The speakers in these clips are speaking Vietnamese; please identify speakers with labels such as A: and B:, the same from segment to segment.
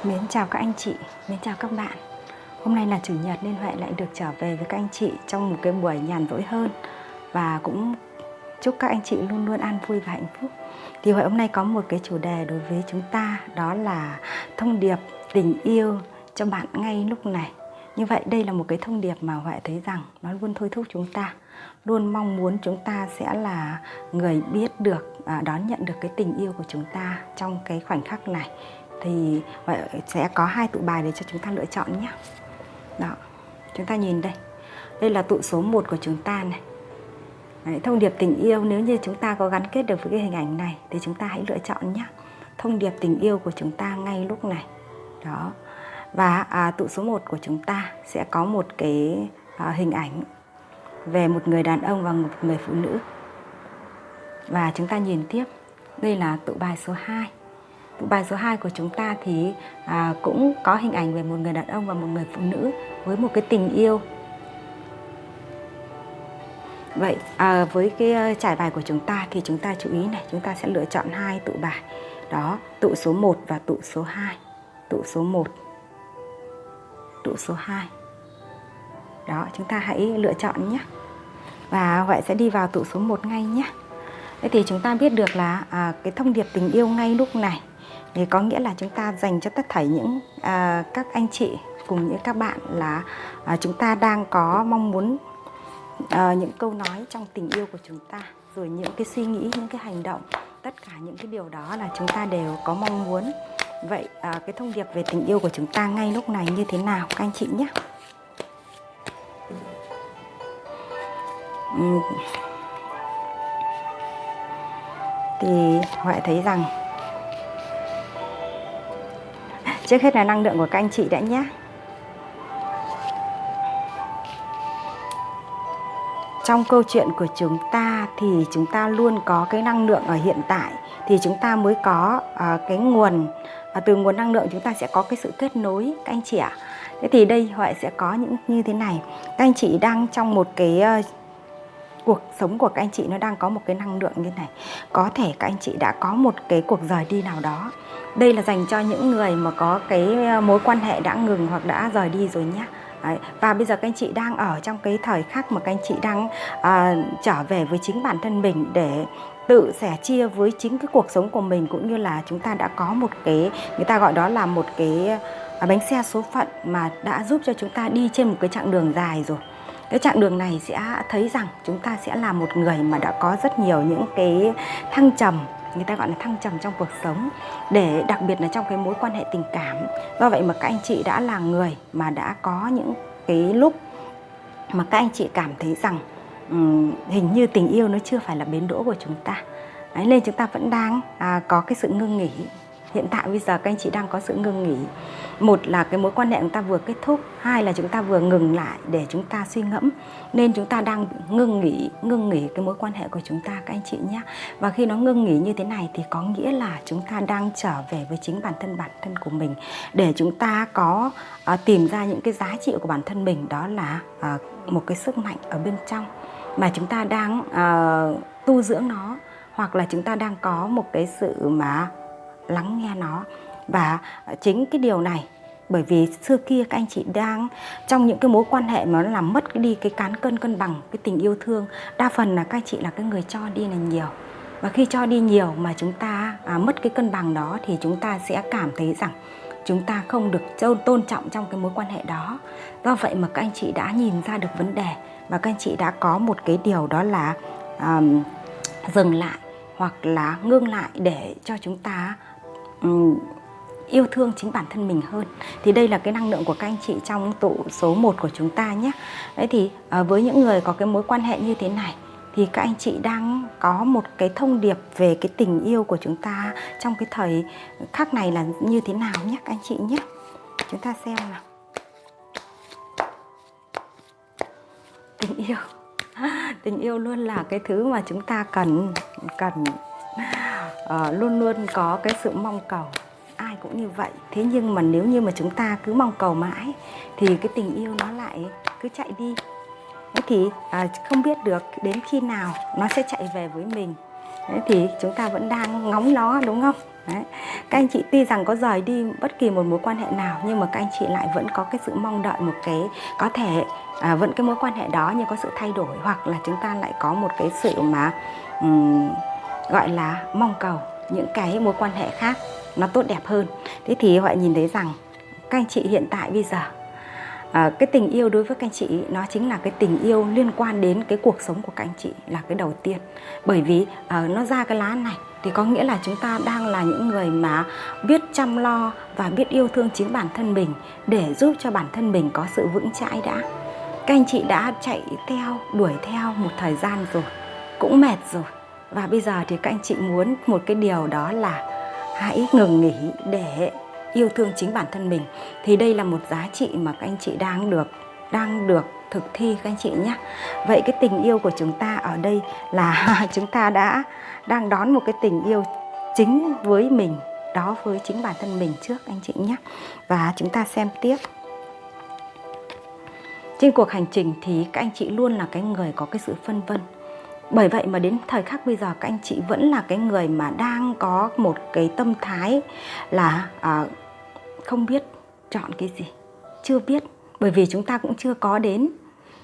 A: Mến chào các anh chị, mến chào các bạn. Hôm nay là Chủ nhật nên Huệ lại được trở về với các anh chị trong một cái buổi nhàn rỗi hơn. Và cũng chúc các anh chị luôn luôn an vui và hạnh phúc. Thì Huệ hôm nay có một cái chủ đề đối với chúng ta, đó là thông điệp tình yêu cho bạn ngay lúc này. Như vậy đây là một cái thông điệp mà Huệ thấy rằng nó luôn thôi thúc chúng ta, luôn mong muốn chúng ta sẽ là người biết được, đón nhận được cái tình yêu của chúng ta trong cái khoảnh khắc này. Thì Huệ sẽ có 2 tụ bài để cho chúng ta lựa chọn nhé. Đó, chúng ta nhìn đây. Đây là tụ số 1 của chúng ta này. Đấy, thông điệp tình yêu, nếu như chúng ta có gắn kết được với cái hình ảnh này thì chúng ta hãy lựa chọn nhé. Thông điệp tình yêu của chúng ta ngay lúc này. Đó. Và tụ số 1 của chúng ta sẽ có một cái hình ảnh về một người đàn ông và một người phụ nữ. Và chúng ta nhìn tiếp. Đây là tụ bài số 2. Tụ bài số 2 của chúng ta thì cũng có hình ảnh về một người đàn ông và một người phụ nữ với một cái tình yêu. Vậy với cái trải bài của chúng ta thì chúng ta chú ý này, chúng ta sẽ lựa chọn 2 tụ bài. Đó, tụ số 1 và tụ số 2. Tụ số 1, tụ số 2. Đó, chúng ta hãy lựa chọn nhé. Và Huệ sẽ đi vào tụ số 1 ngay nhé. Thế thì chúng ta biết được là cái thông điệp tình yêu ngay lúc này thì có nghĩa là chúng ta dành cho tất thảy những các anh chị cùng những các bạn là chúng ta đang có mong muốn những câu nói trong tình yêu của chúng ta, rồi những cái suy nghĩ, những cái hành động, tất cả những cái điều đó là chúng ta đều có mong muốn. Vậy cái thông điệp về tình yêu của chúng ta ngay lúc này như thế nào các anh chị nhé. Thì Huệ thấy rằng trước hết là năng lượng của các anh chị đã nhé. Trong câu chuyện của chúng ta thì chúng ta luôn có cái năng lượng ở hiện tại, thì chúng ta mới có cái nguồn, từ nguồn năng lượng chúng ta sẽ có cái sự kết nối các anh chị ạ. Thế thì đây Huệ sẽ có những như thế này. Các anh chị đang trong một cái cuộc sống của các anh chị nó đang có một cái năng lượng như thế này. Có thể các anh chị đã có một cái cuộc rời đi nào đó. Đây là dành cho những người mà có cái mối quan hệ đã ngừng hoặc đã rời đi rồi nhé. Đấy. Và bây giờ các anh chị đang ở trong cái thời khắc mà các anh chị đang trở về với chính bản thân mình để tự sẻ chia với chính cái cuộc sống của mình, cũng như là chúng ta đã có một cái, người ta gọi đó là một cái bánh xe số phận mà đã giúp cho chúng ta đi trên một cái chặng đường dài rồi. Cái chặng đường này sẽ thấy rằng chúng ta sẽ là một người mà đã có rất nhiều những cái thăng trầm, người ta gọi là thăng trầm trong cuộc sống, để đặc biệt là trong cái mối quan hệ tình cảm. Do vậy mà các anh chị đã là người mà đã có những cái lúc mà các anh chị cảm thấy rằng hình như tình yêu nó chưa phải là bến đỗ của chúng ta. Đấy, nên chúng ta vẫn đang có cái sự ngưng nghỉ. Hiện tại bây giờ các anh chị đang có sự ngưng nghỉ. Một là cái mối quan hệ chúng ta vừa kết thúc, hai là chúng ta vừa ngừng lại để chúng ta suy ngẫm. Nên chúng ta đang ngưng nghỉ cái mối quan hệ của chúng ta các anh chị nhé. Và khi nó ngưng nghỉ như thế này thì có nghĩa là chúng ta đang trở về với chính bản thân của mình, để chúng ta có tìm ra những cái giá trị của bản thân mình, đó là một cái sức mạnh ở bên trong mà chúng ta đang tu dưỡng nó, hoặc là chúng ta đang có một cái sự mà lắng nghe nó. Và chính cái điều này, bởi vì xưa kia các anh chị đang trong những cái mối quan hệ mà nó làm mất đi cái cán cân cân bằng cái tình yêu thương, đa phần là các anh chị là cái người cho đi là nhiều. Và khi cho đi nhiều mà chúng ta mất cái cân bằng đó thì chúng ta sẽ cảm thấy rằng chúng ta không được tôn trọng trong cái mối quan hệ đó. Do vậy mà các anh chị đã nhìn ra được vấn đề, và các anh chị đã có một cái điều đó là dừng lại hoặc là ngưng lại để cho chúng ta yêu thương chính bản thân mình hơn. Thì đây là cái năng lượng của các anh chị trong tụ số 1 của chúng ta nhé. Đấy thì với những người có cái mối quan hệ như thế này thì các anh chị đang có một cái thông điệp về cái tình yêu của chúng ta trong cái thời khắc này là như thế nào nhé các anh chị nhé. Chúng ta xem nào. Tình yêu. Tình yêu luôn là cái thứ mà chúng ta cần luôn luôn có cái sự mong cầu. Ai cũng như vậy. Thế nhưng mà nếu như mà chúng ta cứ mong cầu mãi thì cái tình yêu nó lại cứ chạy đi. Thế thì không biết được đến khi nào nó sẽ chạy về với mình. Thế thì chúng ta vẫn đang ngóng nó, đúng không? Đấy. Các anh chị tuy rằng có rời đi bất kỳ một mối quan hệ nào, nhưng mà các anh chị lại vẫn có cái sự mong đợi một cái, có thể vẫn cái mối quan hệ đó nhưng có sự thay đổi, hoặc là chúng ta lại có một cái sự mà gọi là mong cầu những cái mối quan hệ khác nó tốt đẹp hơn. Thế thì Huệ nhìn thấy rằng các anh chị hiện tại bây giờ, cái tình yêu đối với các anh chị nó chính là cái tình yêu liên quan đến cái cuộc sống của các anh chị là cái đầu tiên. Bởi vì nó ra cái lá này thì có nghĩa là chúng ta đang là những người mà biết chăm lo và biết yêu thương chính bản thân mình để giúp cho bản thân mình có sự vững chãi đã. Các anh chị đã chạy theo, đuổi theo một thời gian rồi, cũng mệt rồi. Và bây giờ thì các anh chị muốn một cái điều đó là hãy ngừng nghỉ để yêu thương chính bản thân mình. Thì đây là một giá trị mà các anh chị đang được thực thi các anh chị nhé. Vậy cái tình yêu của chúng ta ở đây là chúng ta đang đón một cái tình yêu chính với mình, đó với chính bản thân mình trước anh chị nhé. Và chúng ta xem tiếp. Trên cuộc hành trình thì các anh chị luôn là cái người có cái sự phân vân. Bởi vậy mà đến thời khắc bây giờ các anh chị vẫn là cái người mà đang có một cái tâm thái là không biết chọn cái gì, chưa biết, bởi vì chúng ta cũng chưa có đến.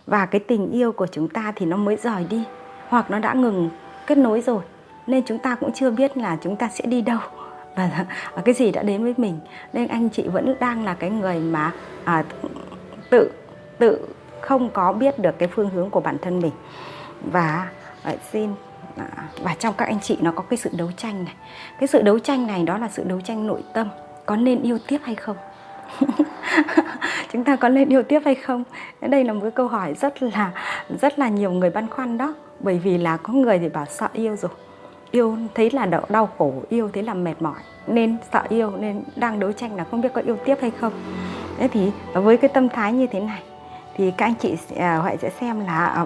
A: Và cái tình yêu của chúng ta thì nó mới rời đi, hoặc nó đã ngừng kết nối rồi, nên chúng ta cũng chưa biết là chúng ta sẽ đi đâu và cái gì đã đến với mình. Nên anh chị vẫn đang là cái người mà tự không có biết được cái phương hướng của bản thân mình. Và và trong các anh chị nó có cái sự đấu tranh này. Cái sự đấu tranh này đó là sự đấu tranh nội tâm. Có nên yêu tiếp hay không? Chúng ta có nên yêu tiếp hay không? Đây là một cái câu hỏi rất là nhiều người băn khoăn đó. Bởi vì là có người thì bảo sợ yêu rồi, yêu thấy là đau khổ, yêu thấy là mệt mỏi, nên sợ yêu, nên đang đấu tranh là không biết có yêu tiếp hay không. Thế thì với cái tâm thái như thế này thì các anh chị Huệ sẽ xem là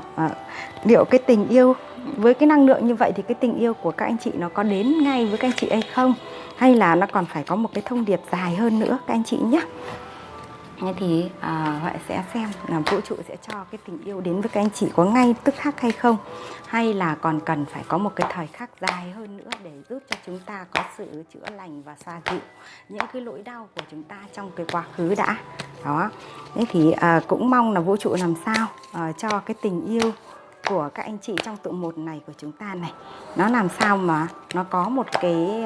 A: liệu cái tình yêu với cái năng lượng như vậy thì cái tình yêu của các anh chị nó có đến ngay với các anh chị hay không, hay là nó còn phải có một cái thông điệp dài hơn nữa các anh chị nhé. Thế thì Huệ sẽ xem là vũ trụ sẽ cho cái tình yêu đến với các anh chị có ngay tức khắc hay không, hay là còn cần phải có một cái thời khắc dài hơn nữa để giúp cho chúng ta có sự chữa lành và xoa dịu những cái nỗi đau của chúng ta trong cái quá khứ đã. Đó. Thế thì cũng mong là vũ trụ làm sao cho cái tình yêu của các anh chị trong tụ một này của chúng ta này, nó làm sao mà nó có một cái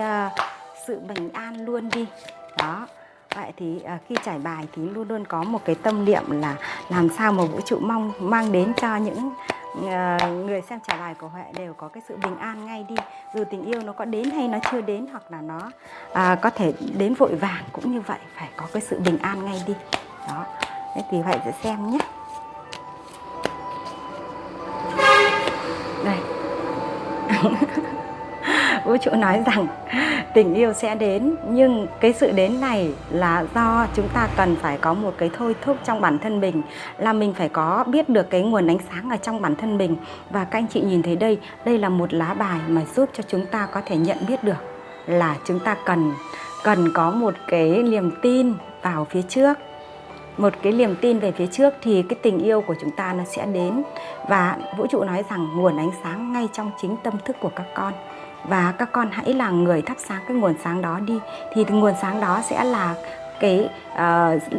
A: sự bình an luôn đi. Đó. Vậy thì khi trải bài thì luôn luôn có một cái tâm niệm là làm sao mà vũ trụ mang đến cho những người xem trải bài của Huệ đều có cái sự bình an ngay đi. Dù tình yêu nó có đến hay nó chưa đến, hoặc là nó có thể đến vội vàng, cũng như vậy, phải có cái sự bình an ngay đi. Đó. Thế thì Huệ sẽ xem nhé. Đây. Vũ trụ nói rằng tình yêu sẽ đến, nhưng cái sự đến này là do chúng ta cần phải có một cái thôi thúc trong bản thân mình, là mình phải có biết được cái nguồn ánh sáng ở trong bản thân mình. Và các anh chị nhìn thấy đây là một lá bài mà giúp cho chúng ta có thể nhận biết được là chúng ta cần có một cái niềm tin vào phía trước. Một cái niềm tin về phía trước thì cái tình yêu của chúng ta nó sẽ đến. Và vũ trụ nói rằng nguồn ánh sáng ngay trong chính tâm thức của các con. Và các con hãy là người thắp sáng cái nguồn sáng đó đi. Thì nguồn sáng đó sẽ là cái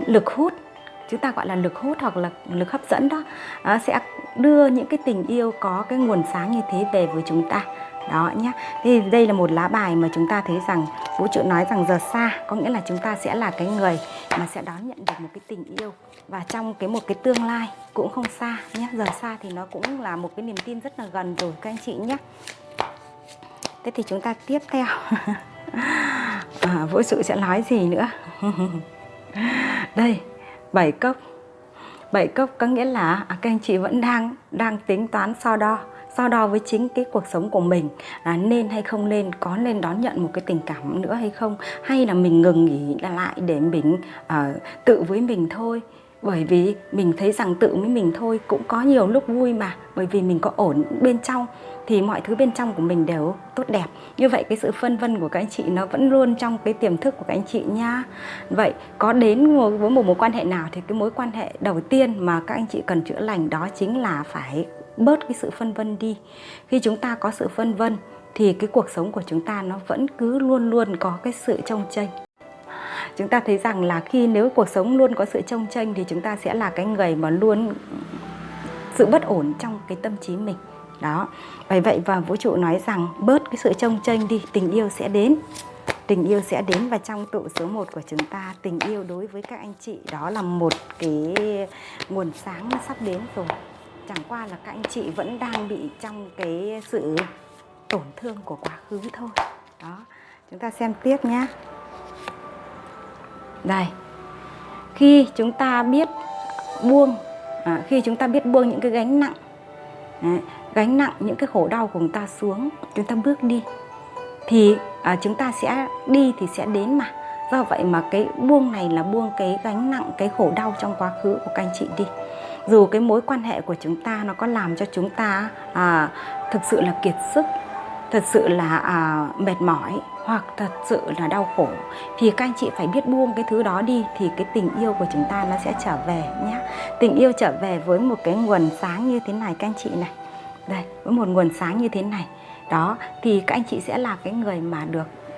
A: lực hút, chúng ta gọi là lực hút hoặc là lực hấp dẫn đó, sẽ đưa những cái tình yêu có cái nguồn sáng như thế về với chúng ta. Đó nhé. Thì đây là một lá bài mà chúng ta thấy rằng vũ trụ nói rằng giờ xa, có nghĩa là chúng ta sẽ là cái người mà sẽ đón nhận được một cái tình yêu. Và trong một cái tương lai cũng không xa nhé. Giờ xa thì nó cũng là một cái niềm tin rất là gần rồi các anh chị nhé. Thế thì chúng ta tiếp theo. Vũ trụ sẽ nói gì nữa? Đây, 7 cốc. 7 cốc có nghĩa là các anh chị vẫn đang tính toán so đo với chính cái cuộc sống của mình, là nên hay không nên, có nên đón nhận một cái tình cảm nữa hay không, hay là mình ngừng nghỉ lại để mình tự với mình thôi. Bởi vì mình thấy rằng tự với mình thôi cũng có nhiều lúc vui mà, bởi vì mình có ổn bên trong thì mọi thứ bên trong của mình đều tốt đẹp. Như vậy cái sự phân vân của các anh chị nó vẫn luôn trong cái tiềm thức của các anh chị nha. Vậy có đến với một mối quan hệ nào thì cái mối quan hệ đầu tiên mà các anh chị cần chữa lành đó chính là phải bớt cái sự phân vân đi. Khi chúng ta có sự phân vân thì cái cuộc sống của chúng ta nó vẫn cứ luôn luôn có cái sự chông chênh. Chúng ta thấy rằng là nếu cuộc sống luôn có sự chông chênh thì chúng ta sẽ là cái người mà luôn sự bất ổn trong cái tâm trí mình. Đó. Bởi vậy và vũ trụ nói rằng bớt cái sự chông chênh đi, tình yêu sẽ đến. Tình yêu sẽ đến, và trong tụ số 1 của chúng ta, tình yêu đối với các anh chị đó là một cái nguồn sáng nó sắp đến rồi. Chẳng qua là các anh chị vẫn đang bị trong cái sự tổn thương của quá khứ thôi. Đó. Chúng ta xem tiếp nhé. Đây. Khi chúng ta biết buông những cái gánh nặng, gánh nặng những cái khổ đau của chúng ta xuống, chúng ta bước đi thì chúng ta sẽ đi thì sẽ đến mà. Do vậy mà cái buông này là buông cái gánh nặng, cái khổ đau trong quá khứ của các anh chị đi. Dù cái mối quan hệ của chúng ta nó có làm cho chúng ta thực sự là kiệt sức, thật sự là mệt mỏi, hoặc thật sự là đau khổ, thì các anh chị phải biết buông cái thứ đó đi, thì cái tình yêu của chúng ta nó sẽ trở về nhé. Tình yêu trở về với một cái nguồn sáng như thế này các anh chị này. Đây, với một nguồn sáng như thế này. Đó, thì các anh chị sẽ là cái người mà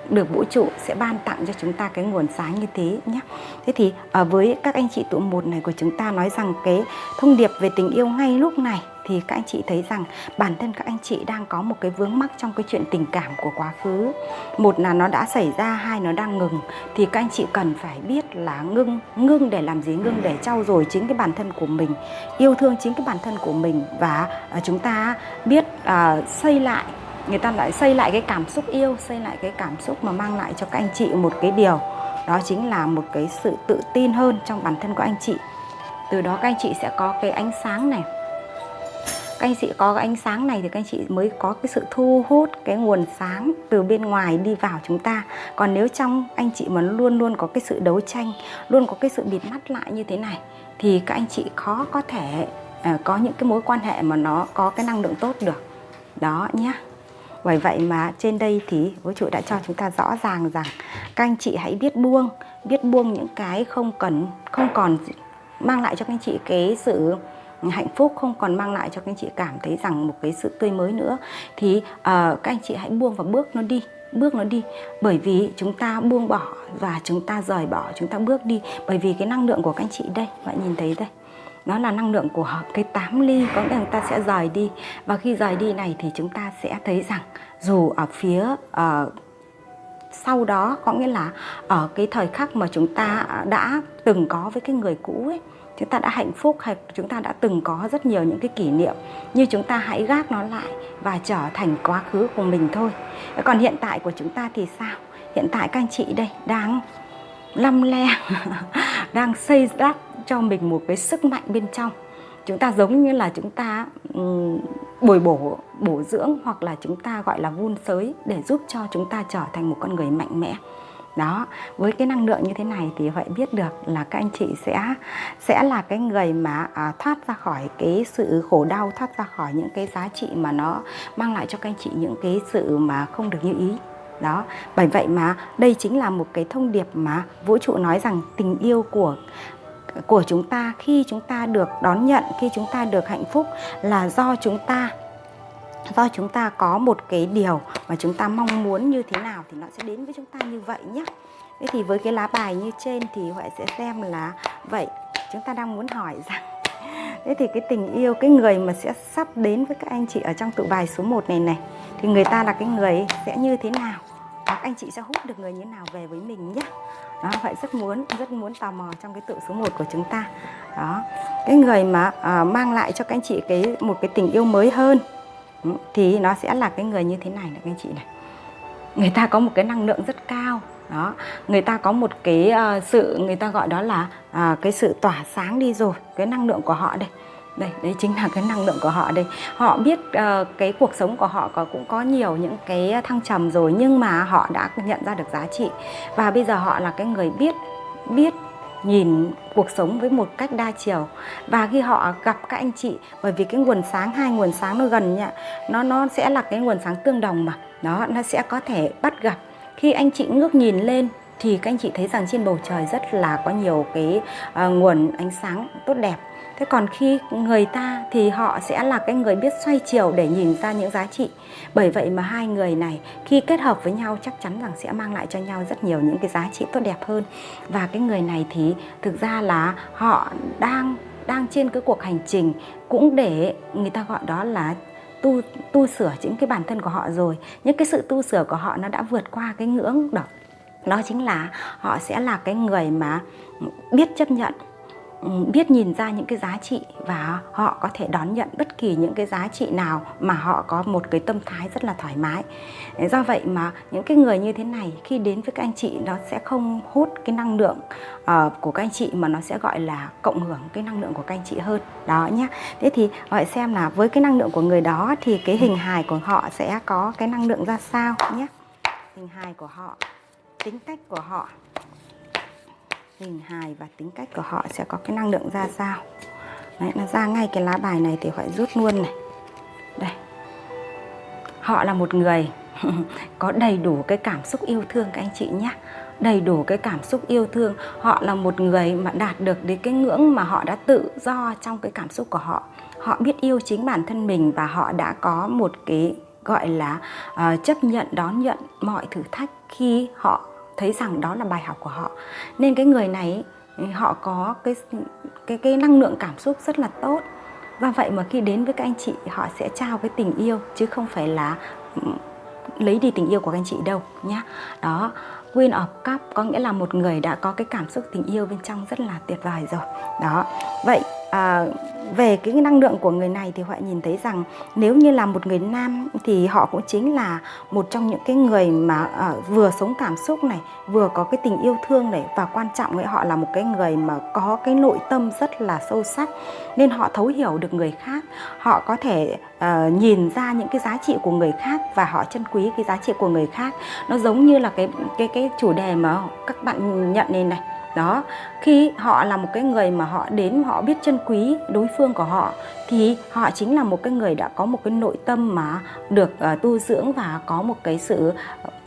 A: được vũ trụ sẽ ban tặng cho chúng ta cái nguồn sáng như thế nhé. Thế thì với các anh chị tụ 1 này của chúng ta nói rằng cái thông điệp về tình yêu ngay lúc này, thì các anh chị thấy rằng bản thân các anh chị đang có một cái vướng mắc trong cái chuyện tình cảm của quá khứ. Một là nó đã xảy ra, hai nó đang ngừng, thì các anh chị cần phải biết là ngưng để làm gì? Ngưng để trau dồi chính cái bản thân của mình, yêu thương chính cái bản thân của mình, và chúng ta biết xây lại. Người ta lại xây lại cái cảm xúc yêu, xây lại cái cảm xúc mà mang lại cho các anh chị một cái điều, đó chính là một cái sự tự tin hơn trong bản thân của anh chị. Từ đó các anh chị sẽ có cái ánh sáng này. Các anh chị có cái ánh sáng này thì các anh chị mới có cái sự thu hút cái nguồn sáng từ bên ngoài đi vào chúng ta. Còn nếu trong anh chị mà luôn luôn có cái sự đấu tranh, luôn có cái sự bịt mắt lại như thế này, thì các anh chị khó có thể có những cái mối quan hệ mà nó có cái năng lượng tốt được. Đó nhé. Bởi vậy mà trên đây thì vũ trụ đã cho chúng ta rõ ràng rằng các anh chị hãy biết buông những cái không còn mang lại cho các anh chị cái sự hạnh phúc, không còn mang lại cho các anh chị cảm thấy rằng một cái sự tươi mới nữa. Thì các anh chị hãy buông và bước nó đi. Bởi vì chúng ta buông bỏ và chúng ta rời bỏ, chúng ta bước đi. Bởi vì cái năng lượng của các anh chị đây, bạn nhìn thấy đây, nó là năng lượng của cái 8 ly, có nghĩa là chúng ta sẽ rời đi. Và khi rời đi này thì chúng ta sẽ thấy rằng dù ở phía sau đó, có nghĩa là ở cái thời khắc mà chúng ta đã từng có với cái người cũ ấy, chúng ta đã hạnh phúc, hay chúng ta đã từng có rất nhiều những cái kỷ niệm, như chúng ta hãy gác nó lại và trở thành quá khứ của mình thôi. Còn hiện tại của chúng ta thì sao? Hiện tại các anh chị đây đang lăm le đang xây đắp cho mình một cái sức mạnh bên trong. Chúng ta giống như là chúng ta bổ dưỡng, hoặc là chúng ta gọi là vun sới để giúp cho chúng ta trở thành một con người mạnh mẽ. Đó, với cái năng lượng như thế này thì phải biết được là các anh chị sẽ là cái người mà thoát ra khỏi cái sự khổ đau, thoát ra khỏi những cái giá trị mà nó mang lại cho các anh chị những cái sự mà không được như ý. Đó, bởi vậy mà đây chính là một cái thông điệp mà vũ trụ nói rằng tình yêu của chúng ta, khi chúng ta được đón nhận, khi chúng ta được hạnh phúc là do chúng ta có một cái điều mà chúng ta mong muốn như thế nào thì nó sẽ đến với chúng ta như vậy nhé. Thế thì với cái lá bài như trên thì Huệ sẽ xem là vậy chúng ta đang muốn hỏi rằng thế thì cái tình yêu, cái người mà sẽ sắp đến với các anh chị ở trong tụ bài số 1 này thì người ta là cái người sẽ như thế nào, và anh chị sẽ hút được người như thế nào về với mình nhé. Đó, Huệ rất muốn tò mò trong cái tụ số 1 của chúng ta. Đó, cái người mà mang lại cho các anh chị một cái tình yêu mới hơn thì nó sẽ là cái người như thế này các anh chị này. Người ta có một cái năng lượng rất cao. Đó, người ta có một cái người ta gọi đó là cái sự tỏa sáng đi rồi, cái năng lượng của họ đây. Đấy chính là cái năng lượng của họ đây. Họ biết cái cuộc sống của họ cũng có nhiều những cái thăng trầm rồi, nhưng mà họ đã nhận ra được giá trị. Và bây giờ họ là cái người biết nhìn cuộc sống với một cách đa chiều. Và khi họ gặp các anh chị, bởi vì cái nguồn sáng, hai nguồn sáng nó gần nhá, nó sẽ là cái nguồn sáng tương đồng mà. Đó, nó sẽ có thể bắt gặp. Khi anh chị ngước nhìn lên thì các anh chị thấy rằng trên bầu trời rất là có nhiều cái nguồn ánh sáng tốt đẹp. Thế còn khi người ta thì họ sẽ là cái người biết xoay chiều để nhìn ra những giá trị. Bởi vậy mà hai người này khi kết hợp với nhau chắc chắn rằng sẽ mang lại cho nhau rất nhiều những cái giá trị tốt đẹp hơn. Và cái người này thì thực ra là họ đang trên cái cuộc hành trình cũng để người ta gọi đó là tu sửa những cái bản thân của họ rồi. Những cái sự tu sửa của họ nó đã vượt qua cái ngưỡng đó. Đó chính là họ sẽ là cái người mà biết chấp nhận, biết nhìn ra những cái giá trị và họ có thể đón nhận bất kỳ những cái giá trị nào mà họ có một cái tâm thái rất là thoải mái. Do vậy mà những cái người như thế này khi đến với các anh chị nó sẽ không hút cái năng lượng của các anh chị, mà nó sẽ gọi là cộng hưởng cái năng lượng của các anh chị hơn. Đó nhé. Thế thì gọi xem là với cái năng lượng của người đó thì cái hình hài của họ sẽ có cái năng lượng ra sao nhé. Hình hài của họ, tính cách của họ, hình hài và tính cách của họ sẽ có cái năng lượng ra sao. Đấy, nó ra ngay cái lá bài này thì phải rút luôn này. Đây. Họ là một người có đầy đủ cái cảm xúc yêu thương các anh chị nhé. Đầy đủ cái cảm xúc yêu thương. Họ là một người mà đạt được đến cái ngưỡng mà họ đã tự do trong cái cảm xúc của họ. Họ biết yêu chính bản thân mình và họ đã có một cái gọi là chấp nhận, đón nhận mọi thử thách khi họ thấy rằng đó là bài học của họ. Nên cái người này họ có cái năng lượng cảm xúc rất là tốt. Do vậy mà khi đến với các anh chị họ sẽ trao cái tình yêu chứ không phải là lấy đi tình yêu của các anh chị đâu nhá. Đó, Queen of Cup có nghĩa là một người đã có cái cảm xúc tình yêu bên trong rất là tuyệt vời rồi. Đó. Vậy về cái năng lượng của người này thì họ nhìn thấy rằng nếu như là một người nam thì họ cũng chính là một trong những cái người mà vừa sống cảm xúc này, vừa có cái tình yêu thương này, và quan trọng ấy họ là một cái người mà có cái nội tâm rất là sâu sắc, nên họ thấu hiểu được người khác, họ có thể nhìn ra những cái giá trị của người khác và họ trân quý cái giá trị của người khác. Nó giống như là cái chủ đề mà các bạn nhận này. Đó, khi họ là một cái người mà họ đến họ biết trân quý đối phương của họ thì họ chính là một cái người đã có một cái nội tâm mà được tu dưỡng và có một cái sự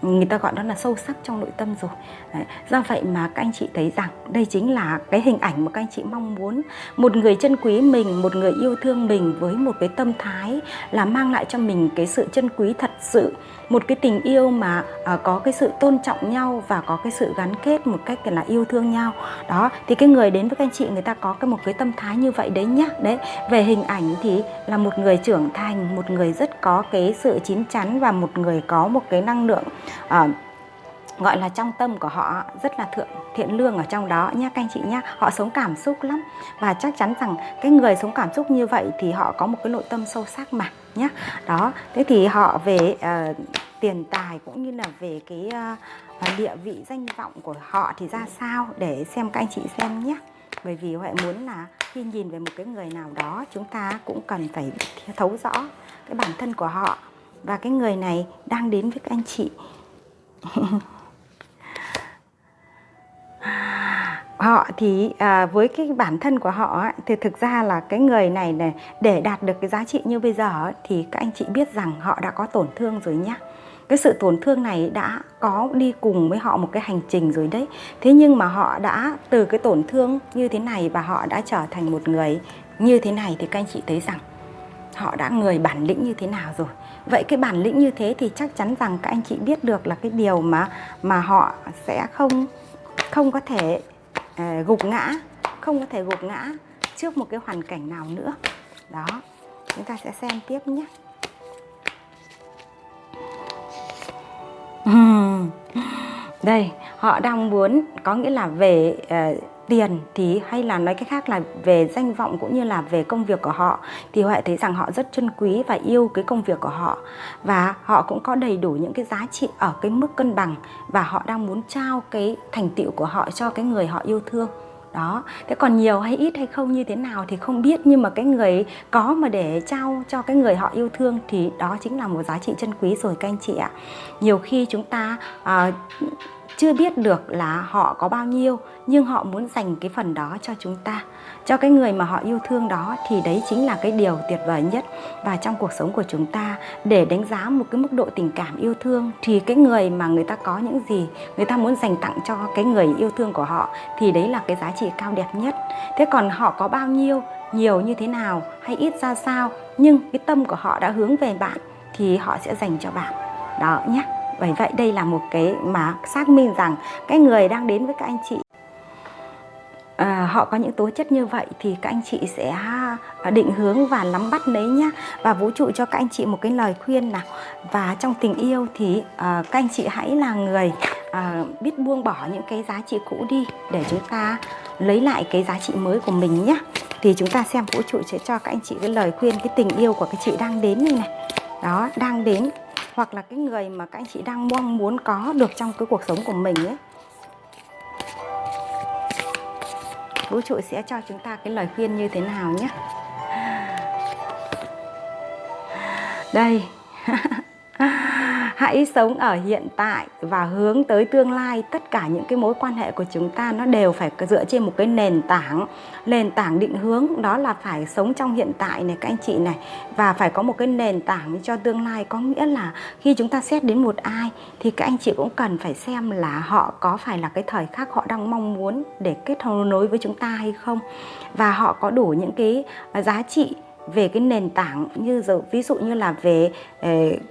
A: người ta gọi đó là sâu sắc trong nội tâm rồi. Đấy. Do vậy mà các anh chị thấy rằng đây chính là cái hình ảnh mà các anh chị mong muốn. Một người trân quý mình, một người yêu thương mình với một cái tâm thái là mang lại cho mình cái sự trân quý thật sự. Một cái tình yêu mà có cái sự tôn trọng nhau và có cái sự gắn kết một cách là yêu thương nhau. Đó, thì cái người đến với các anh chị người ta có một cái tâm thái như vậy đấy nhá. Đấy, về hình ảnh thì là một người trưởng thành, một người rất có cái sự chín chắn và một người có một cái năng lượng gọi là trong tâm của họ rất là thiện lương ở trong đó nhá các anh chị nhá. Họ sống cảm xúc lắm và chắc chắn rằng cái người sống cảm xúc như vậy thì họ có một cái nội tâm sâu sắc mà nhá. Đó, thế thì họ về tiền tài cũng như là về cái địa vị danh vọng của họ thì ra sao để xem các anh chị xem nhé. Bởi vì họ muốn là khi nhìn về một cái người nào đó chúng ta cũng cần phải thấu rõ cái bản thân của họ. Và cái người này đang đến với các anh chị họ thì với cái bản thân của họ thì thực ra là cái người này để đạt được cái giá trị như bây giờ thì các anh chị biết rằng họ đã có tổn thương rồi nhá. Cái sự tổn thương này đã có đi cùng với họ một cái hành trình rồi đấy. Thế nhưng mà họ đã từ cái tổn thương như thế này và họ đã trở thành một người như thế này thì các anh chị thấy rằng họ đã người bản lĩnh như thế nào rồi. Vậy cái bản lĩnh như thế thì chắc chắn rằng các anh chị biết được là cái điều mà họ sẽ không có thể gục ngã, không có thể gục ngã trước một cái hoàn cảnh nào nữa. Đó, chúng ta sẽ xem tiếp nhé. Đây, họ đang muốn có nghĩa là về tiền thì hay là nói cách khác là về danh vọng cũng như là về công việc của họ thì họ thấy rằng họ rất trân quý và yêu cái công việc của họ và họ cũng có đầy đủ những cái giá trị ở cái mức cân bằng và họ đang muốn trao cái thành tựu của họ cho cái người họ yêu thương. Đó, thế còn nhiều hay ít hay không như thế nào thì không biết, nhưng mà cái người có mà để trao cho cái người họ yêu thương thì đó chính là một giá trị trân quý rồi các anh chị ạ. Nhiều khi chúng ta chưa biết được là họ có bao nhiêu, nhưng họ muốn dành cái phần đó cho chúng ta, cho cái người mà họ yêu thương đó, thì đấy chính là cái điều tuyệt vời nhất. Và trong cuộc sống của chúng ta, để đánh giá một cái mức độ tình cảm yêu thương, thì cái người mà người ta có những gì, người ta muốn dành tặng cho cái người yêu thương của họ, thì đấy là cái giá trị cao đẹp nhất. Thế còn họ có bao nhiêu, nhiều như thế nào hay ít ra sao, nhưng cái tâm của họ đã hướng về bạn thì họ sẽ dành cho bạn đó nhé. Bởi vậy đây là một cái mà xác minh rằng cái người đang đến với các anh chị, họ có những tố chất như vậy, thì các anh chị sẽ định hướng và nắm bắt lấy nhé. Và vũ trụ cho các anh chị một cái lời khuyên nào. Và trong tình yêu thì các anh chị hãy là người biết buông bỏ những cái giá trị cũ đi, để chúng ta lấy lại cái giá trị mới của mình nhé. Thì chúng ta xem vũ trụ sẽ cho các anh chị cái lời khuyên, cái tình yêu của các chị đang đến như này. Đó, đang đến, hoặc là cái người mà các anh chị đang mong muốn có được trong cái cuộc sống của mình ấy. Vũ trụ sẽ cho chúng ta cái lời khuyên như thế nào nhé. Đây. Hãy sống ở hiện tại và hướng tới tương lai. Tất cả những cái mối quan hệ của chúng ta nó đều phải dựa trên một cái nền tảng định hướng, đó là phải sống trong hiện tại này các anh chị này, và phải có một cái nền tảng cho tương lai. Có nghĩa là khi chúng ta xét đến một ai thì các anh chị cũng cần phải xem là họ có phải là cái thời khắc họ đang mong muốn để kết nối với chúng ta hay không, và họ có đủ những cái giá trị về cái nền tảng, như ví dụ như là về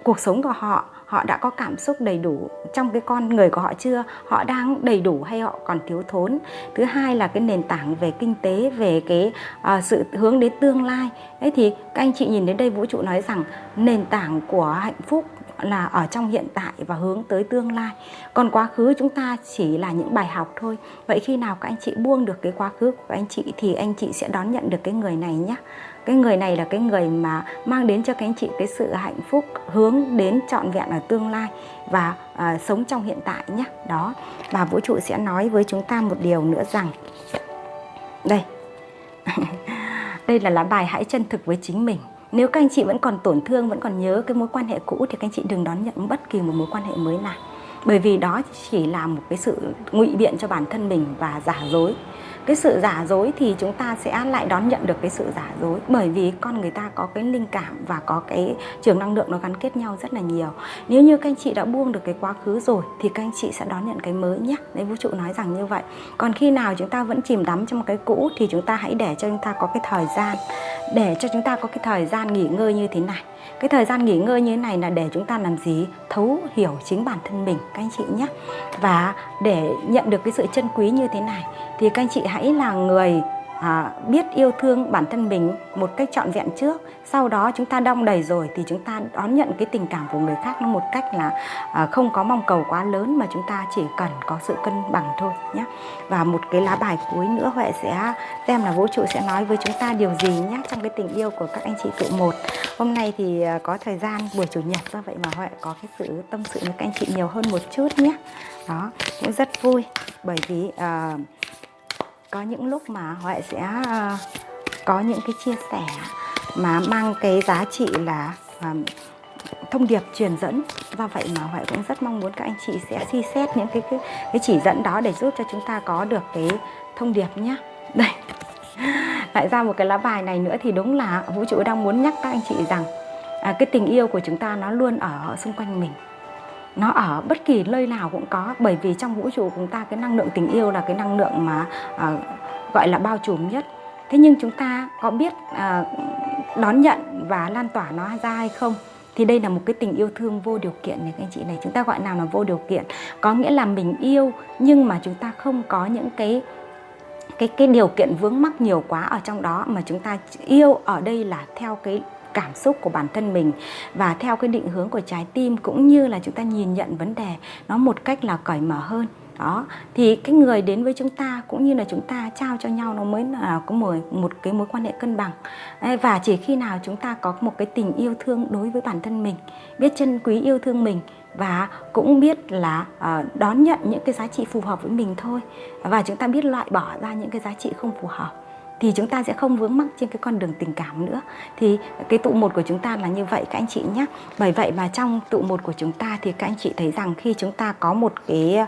A: cuộc sống của họ, họ đã có cảm xúc đầy đủ trong cái con người của họ chưa, họ đang đầy đủ hay họ còn thiếu thốn. Thứ hai là cái nền tảng về kinh tế, về cái sự hướng đến tương lai. Thế thì các anh chị nhìn đến đây, vũ trụ nói rằng nền tảng của hạnh phúc là ở trong hiện tại và hướng tới tương lai. Còn quá khứ chúng ta chỉ là những bài học thôi. Vậy khi nào các anh chị buông được cái quá khứ của các anh chị thì anh chị sẽ đón nhận được cái người này nhé. Cái người này là cái người mà mang đến cho các anh chị cái sự hạnh phúc, hướng đến trọn vẹn ở tương lai và sống trong hiện tại nhé. Đó. Và vũ trụ sẽ nói với chúng ta một điều nữa rằng đây. Đây là lá bài hãy chân thực với chính mình. Nếu các anh chị vẫn còn tổn thương, vẫn còn nhớ cái mối quan hệ cũ thì các anh chị đừng đón nhận bất kỳ một mối quan hệ mới nào. Bởi vì đó chỉ là một cái sự ngụy biện cho bản thân mình và giả dối. Cái sự giả dối thì chúng ta sẽ lại đón nhận được cái sự giả dối. Bởi vì con người ta có cái linh cảm và có cái trường năng lượng nó gắn kết nhau rất là nhiều. Nếu như các anh chị đã buông được cái quá khứ rồi thì các anh chị sẽ đón nhận cái mới nhé. Đấy, vũ trụ nói rằng như vậy. Còn khi nào chúng ta vẫn chìm đắm trong cái cũ thì chúng ta hãy để cho chúng ta có cái thời gian, để cho chúng ta có cái thời gian nghỉ ngơi như thế này. Cái thời gian nghỉ ngơi như thế này là để chúng ta làm gì? Thấu hiểu chính bản thân mình các anh chị nhé. Và để nhận được cái sự trân quý như thế này thì các anh chị hãy là người biết yêu thương bản thân mình một cách trọn vẹn trước. Sau đó chúng ta đong đầy rồi thì chúng ta đón nhận cái tình cảm của người khác nó một cách là không có mong cầu quá lớn, mà chúng ta chỉ cần có sự cân bằng thôi nhé. Và một cái lá bài cuối nữa Huệ sẽ xem là vũ trụ sẽ nói với chúng ta điều gì nhé trong cái tình yêu của các anh chị tụ một. Hôm nay thì có thời gian buổi chủ nhật, do vậy mà Huệ có cái sự tâm sự với các anh chị nhiều hơn một chút nhé. Đó, cũng rất vui bởi vì có những lúc mà Huệ sẽ có những cái chia sẻ mà mang cái giá trị là thông điệp truyền dẫn. Do vậy mà Huệ cũng rất mong muốn các anh chị sẽ suy xét những cái chỉ dẫn đó để giúp cho chúng ta có được cái thông điệp nhé. Đây, lại ra một cái lá bài này nữa thì đúng là vũ trụ đang muốn nhắc các anh chị rằng cái tình yêu của chúng ta nó luôn ở xung quanh mình. Nó ở bất kỳ nơi nào cũng có, bởi vì trong vũ trụ của chúng ta cái năng lượng tình yêu là cái năng lượng mà gọi là bao trùm nhất. Thế nhưng chúng ta có biết đón nhận và lan tỏa nó ra hay không? Thì đây là một cái tình yêu thương vô điều kiện này các anh chị này. Chúng ta gọi nào là vô điều kiện? Có nghĩa là mình yêu nhưng mà chúng ta không có những cái điều kiện vướng mắc nhiều quá ở trong đó, mà chúng ta yêu ở đây là theo cái cảm xúc của bản thân mình và theo cái định hướng của trái tim, cũng như là chúng ta nhìn nhận vấn đề nó một cách là cởi mở hơn. Đó, thì cái người đến với chúng ta cũng như là chúng ta trao cho nhau nó mới là có một cái mối quan hệ cân bằng. Và chỉ khi nào chúng ta có một cái tình yêu thương đối với bản thân mình, biết trân quý yêu thương mình và cũng biết là đón nhận những cái giá trị phù hợp với mình thôi, và chúng ta biết loại bỏ ra những cái giá trị không phù hợp. thì chúng ta sẽ không vướng mắc trên cái con đường tình cảm nữa. Thì cái tụ một của chúng ta là như vậy các anh chị nhé. Bởi vậy mà trong tụ một của chúng ta thì các anh chị thấy rằng khi chúng ta có một cái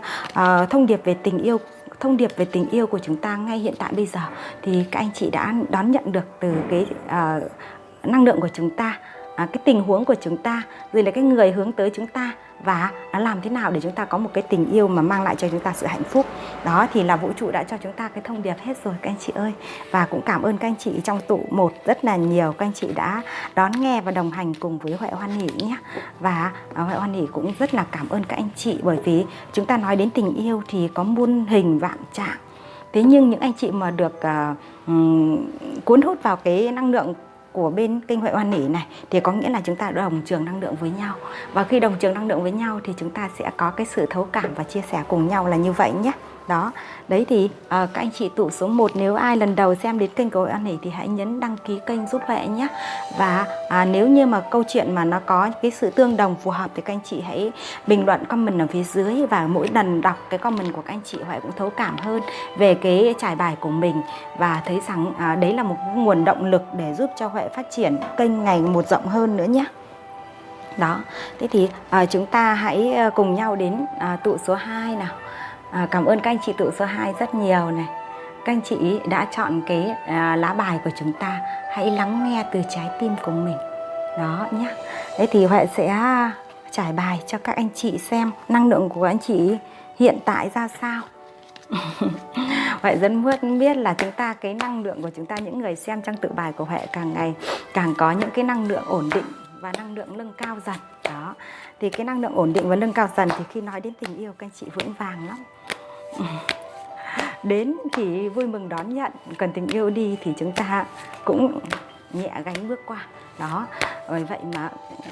A: thông điệp về tình yêu của chúng ta ngay hiện tại bây giờ, thì các anh chị đã đón nhận được từ cái năng lượng của chúng ta, cái tình huống của chúng ta, rồi là cái người hướng tới chúng ta, và làm thế nào để chúng ta có một cái tình yêu mà mang lại cho chúng ta sự hạnh phúc. Đó thì là vũ trụ đã cho chúng ta cái thông điệp hết rồi các anh chị ơi. Và cũng cảm ơn các anh chị trong tụ một rất là nhiều. Các anh chị đã đón nghe và đồng hành cùng với Huệ Hoan Hỷ nhé. Và Huệ Hoan Hỷ cũng rất là cảm ơn các anh chị, bởi vì chúng ta nói đến tình yêu thì có muôn hình vạn trạng. Thế nhưng những anh chị mà được cuốn hút vào cái năng lượng của bên kênh Huệ Hoan Hỷ này thì có nghĩa là chúng ta đồng trường năng lượng với nhau. Và khi đồng trường năng lượng với nhau thì chúng ta sẽ có cái sự thấu cảm và chia sẻ cùng nhau là như vậy nhé. Đó, đấy thì các anh chị tụ số 1, nếu ai lần đầu xem đến kênh của Huệ Hoan Hỷ thì hãy nhấn đăng ký kênh giúp Huệ nhé. Và nếu như mà câu chuyện mà nó có cái sự tương đồng phù hợp thì các anh chị hãy bình luận comment ở phía dưới, và mỗi lần đọc cái comment của các anh chị Huệ cũng thấu cảm hơn về cái trải bài của mình, và thấy rằng đấy là một nguồn động lực để giúp cho Huệ phát triển kênh ngày một rộng hơn nữa nhé. Đó, thế thì chúng ta hãy cùng nhau đến tụ số 2 nào. Cảm ơn các anh chị tụ số 2 rất nhiều này. Các anh chị đã chọn cái lá bài của chúng ta. Hãy lắng nghe từ trái tim của mình. Đó nhé. Thế thì Huệ sẽ trải bài cho các anh chị xem năng lượng của anh chị hiện tại ra sao. Huệ rất muốn biết là chúng ta, cái năng lượng của chúng ta, những người xem trong tự bài của Huệ càng ngày càng có những cái năng lượng ổn định và năng lượng nâng cao dần. Đó, thì cái năng lượng ổn định và nâng cao dần thì khi nói đến tình yêu các anh chị vững vàng lắm. Đến thì vui mừng đón nhận, cần tình yêu đi thì chúng ta cũng nhẹ gánh bước qua. Đó, bởi vậy mà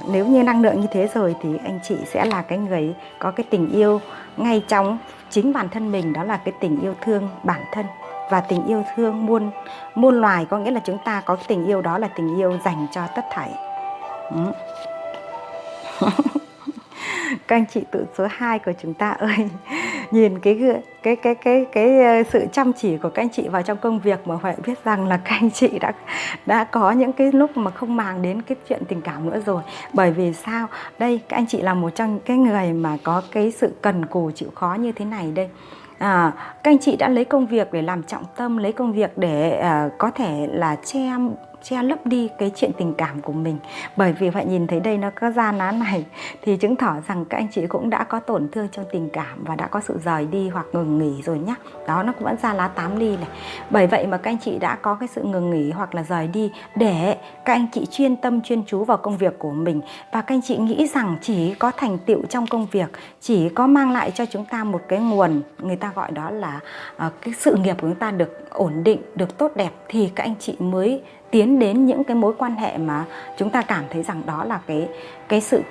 A: nếu như năng lượng như thế rồi thì anh chị sẽ là cái người có cái tình yêu ngay trong chính bản thân mình, đó là cái tình yêu thương bản thân và tình yêu thương muôn loài, có nghĩa là chúng ta có cái tình yêu đó là tình yêu dành cho tất thảy. Các anh chị tự số 2 của chúng ta ơi, nhìn cái sự chăm chỉ của các anh chị vào trong công việc mà Huệ biết rằng là các anh chị đã có những cái lúc mà không màng đến cái chuyện tình cảm nữa rồi. Bởi vì sao? Đây, các anh chị là một trong những cái người mà có cái sự cần cù chịu khó như thế này đây. Các anh chị đã lấy công việc để làm trọng tâm, lấy công việc để có thể là che lấp đi cái chuyện tình cảm của mình. Bởi vì phải nhìn thấy đây nó có ra lá này thì chứng tỏ rằng các anh chị cũng đã có tổn thương trong tình cảm và đã có sự rời đi hoặc ngừng nghỉ rồi nhá. Đó, nó cũng vẫn ra lá 8 ly này. Bởi vậy mà các anh chị đã có cái sự ngừng nghỉ hoặc là rời đi để các anh chị chuyên tâm chuyên chú vào công việc của mình. Và các anh chị nghĩ rằng chỉ có thành tựu trong công việc, chỉ có mang lại cho chúng ta một cái nguồn, người ta gọi đó là cái sự nghiệp của chúng ta được ổn định, được tốt đẹp, thì các anh chị mới tiến đến những cái mối quan hệ mà chúng ta cảm thấy rằng đó là cái sự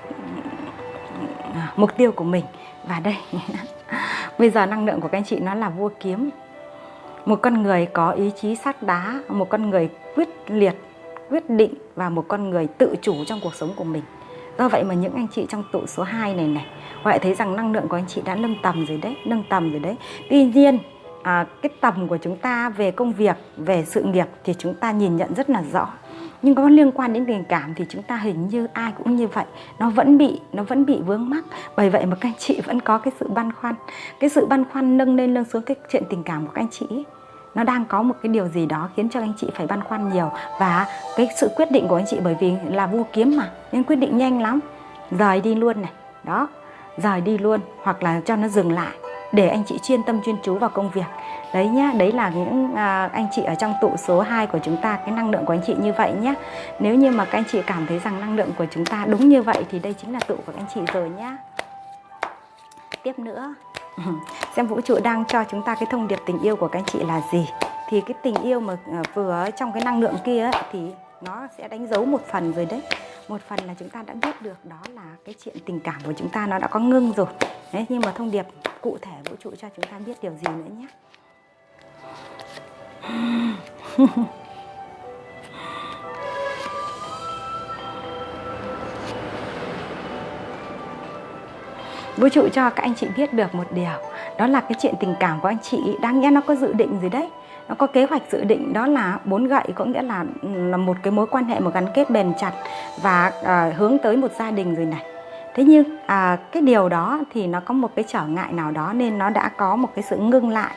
A: mục tiêu của mình. Và đây bây giờ năng lượng của các anh chị nó là vua kiếm, một con người có ý chí sắt đá, một con người quyết liệt, quyết định và một con người tự chủ trong cuộc sống của mình. Do vậy mà những anh chị trong tụ số 2 này Huệ thấy rằng năng lượng của anh chị đã nâng tầm rồi đấy. Tuy nhiên cái tầm của chúng ta về công việc, về sự nghiệp thì chúng ta nhìn nhận rất là rõ. Nhưng có liên quan đến tình cảm thì chúng ta hình như ai cũng như vậy, nó vẫn bị vướng mắc. Bởi vậy mà các anh chị vẫn có cái sự băn khoăn. Cái sự băn khoăn nâng lên nâng xuống cái chuyện tình cảm của các anh chị ấy, nó đang có một cái điều gì đó khiến cho anh chị phải băn khoăn nhiều. Và cái sự quyết định của anh chị, bởi vì là vua kiếm mà, nên quyết định nhanh lắm, rời đi luôn này. Đó, rời đi luôn hoặc là cho nó dừng lại để anh chị chuyên tâm chuyên chú vào công việc. Đấy nhá, đấy là những anh chị ở trong tụ số 2 của chúng ta, cái năng lượng của anh chị như vậy nhé. Nếu như mà các anh chị cảm thấy rằng năng lượng của chúng ta đúng như vậy thì đây chính là tụ của anh chị rồi nhá. Tiếp nữa, xem vũ trụ đang cho chúng ta cái thông điệp tình yêu của các anh chị là gì. Thì cái tình yêu mà vừa trong cái năng lượng kia ấy, thì nó sẽ đánh dấu một phần rồi đấy. Một phần là chúng ta đã biết được đó là cái chuyện tình cảm của chúng ta nó đã có ngưng rồi. Đấy, nhưng mà thông điệp cụ thể vũ trụ cho chúng ta biết điều gì nữa nhé. Vũ trụ cho các anh chị biết được một điều, đó là cái chuyện tình cảm của anh chị đáng nhẽ nó có dự định rồi đấy. nó có kế hoạch dự định, đó là 4 gậy, có nghĩa là một cái mối quan hệ, một gắn kết bền chặt và hướng tới một gia đình rồi này. Thế nhưng cái điều đó thì nó có một cái trở ngại nào đó nên nó đã có một cái sự ngưng lại.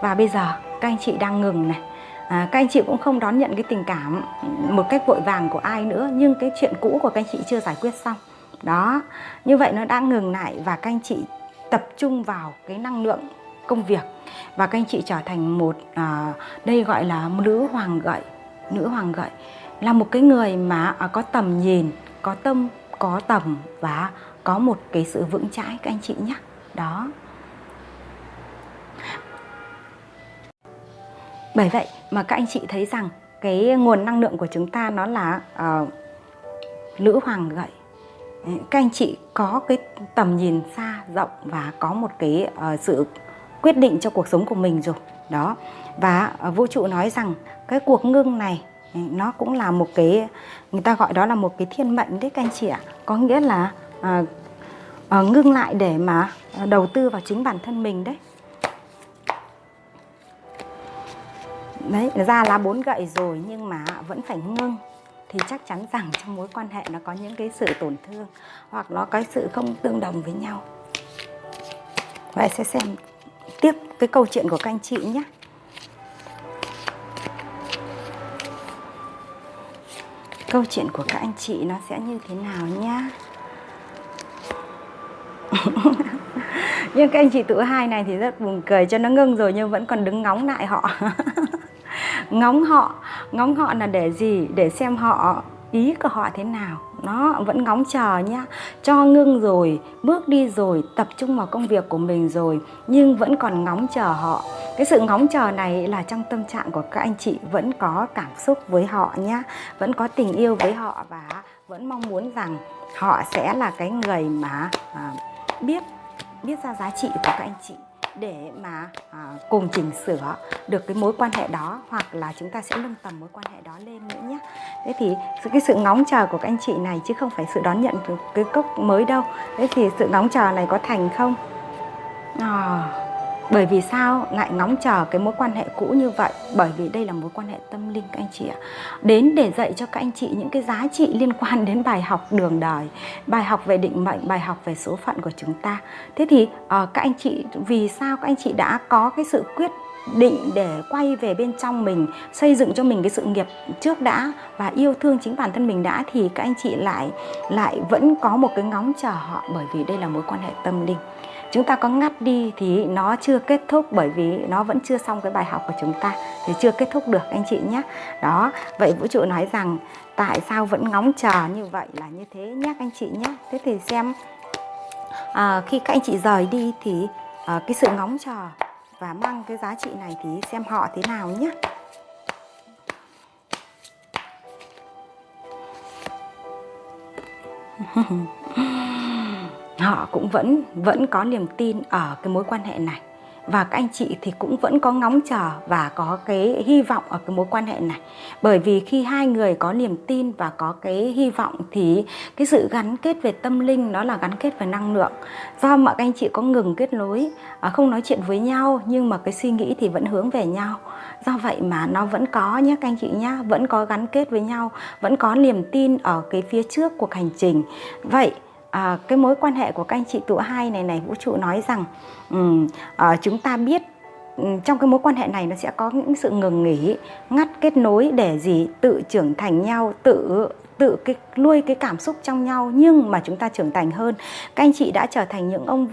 A: Và bây giờ các anh chị đang ngừng này. Các anh chị cũng không đón nhận cái tình cảm một cách vội vàng của ai nữa, nhưng cái chuyện cũ của các anh chị chưa giải quyết xong. Đó, như vậy nó đã ngừng lại và các anh chị tập trung vào cái năng lượng công việc. Và các anh chị trở thành một, đây gọi là nữ hoàng gậy. Nữ hoàng gậy là một cái người mà có tầm nhìn, có tâm, có tầm và có một cái sự vững chãi các anh chị nhé. Đó. Bởi vậy mà các anh chị thấy rằng cái nguồn năng lượng của chúng ta nó là nữ hoàng gậy. Các anh chị có cái tầm nhìn xa rộng và có một cái sự quyết định cho cuộc sống của mình rồi. Đó. Và vũ trụ nói rằng cái cuộc ngưng này nó cũng là một cái, người ta gọi đó là một cái thiên mệnh đấy các anh chị ạ. Có nghĩa là ngưng lại để mà đầu tư vào chính bản thân mình đấy. Đấy, ra là 4 gậy rồi nhưng mà vẫn phải ngưng, thì chắc chắn rằng trong mối quan hệ nó có những cái sự tổn thương hoặc nó có sự không tương đồng với nhau. Vậy sẽ xem tiếp cái câu chuyện của các anh chị nhé. Câu chuyện của các anh chị nó sẽ như thế nào nhá. Nhưng các anh chị tuổi 2 này thì rất buồn cười, cho nó ngưng rồi nhưng vẫn còn đứng ngóng lại họ. Ngóng họ là để gì? Để xem họ, ý của họ thế nào. Nó vẫn ngóng chờ nhá. Cho ngưng rồi, bước đi rồi, tập trung vào công việc của mình rồi, nhưng vẫn còn ngóng chờ họ. Cái sự ngóng chờ này là trong tâm trạng của các anh chị vẫn có cảm xúc với họ nhá, vẫn có tình yêu với họ và vẫn mong muốn rằng họ sẽ là cái người mà biết ra giá trị của các anh chị để mà cùng chỉnh sửa được cái mối quan hệ đó, hoặc là chúng ta sẽ nâng tầm mối quan hệ đó lên nữa nhé. Thế thì cái sự ngóng chờ của các anh chị này chứ không phải sự đón nhận cái cốc mới đâu. Thế thì sự ngóng chờ này có thành không? Bởi vì sao lại ngóng chờ cái mối quan hệ cũ như vậy? Bởi vì đây là mối quan hệ tâm linh các anh chị ạ. Đến để dạy cho các anh chị những cái giá trị liên quan đến bài học đường đời, bài học về định mệnh, bài học về số phận của chúng ta. Thế thì các anh chị, vì sao các anh chị đã có cái sự quyết định để quay về bên trong mình, xây dựng cho mình cái sự nghiệp trước đã và yêu thương chính bản thân mình đã, thì các anh chị lại vẫn có một cái ngóng chờ họ, bởi vì đây là mối quan hệ tâm linh. Chúng ta có ngắt đi thì nó chưa kết thúc, bởi vì nó vẫn chưa xong cái bài học của chúng ta, thì chưa kết thúc được anh chị nhé. Đó, vậy vũ trụ nói rằng tại sao vẫn ngóng chờ như vậy là như thế nhé anh chị nhé. Thế thì xem khi các anh chị rời đi thì cái sự ngóng chờ và mang cái giá trị này thì xem họ thế nào nhé. Họ cũng vẫn có niềm tin ở cái mối quan hệ này. Và các anh chị thì cũng vẫn có ngóng chờ và có cái hy vọng ở cái mối quan hệ này. Bởi vì khi hai người có niềm tin và có cái hy vọng thì cái sự gắn kết về tâm linh nó là gắn kết về năng lượng. Do mà các anh chị có ngừng kết nối, không nói chuyện với nhau nhưng mà cái suy nghĩ thì vẫn hướng về nhau. Do vậy mà nó vẫn có nhé các anh chị nhé, vẫn có gắn kết với nhau, vẫn có niềm tin ở cái phía trước cuộc hành trình. Vậy cái mối quan hệ của các anh chị tuổi 2 này vũ trụ nói rằng chúng ta biết trong cái mối quan hệ này nó sẽ có những sự ngừng nghỉ, ngắt kết nối để gì? Tự trưởng thành nhau, tự nuôi cái cảm xúc trong nhau, nhưng mà chúng ta trưởng thành hơn. Các anh chị đã trở thành những ông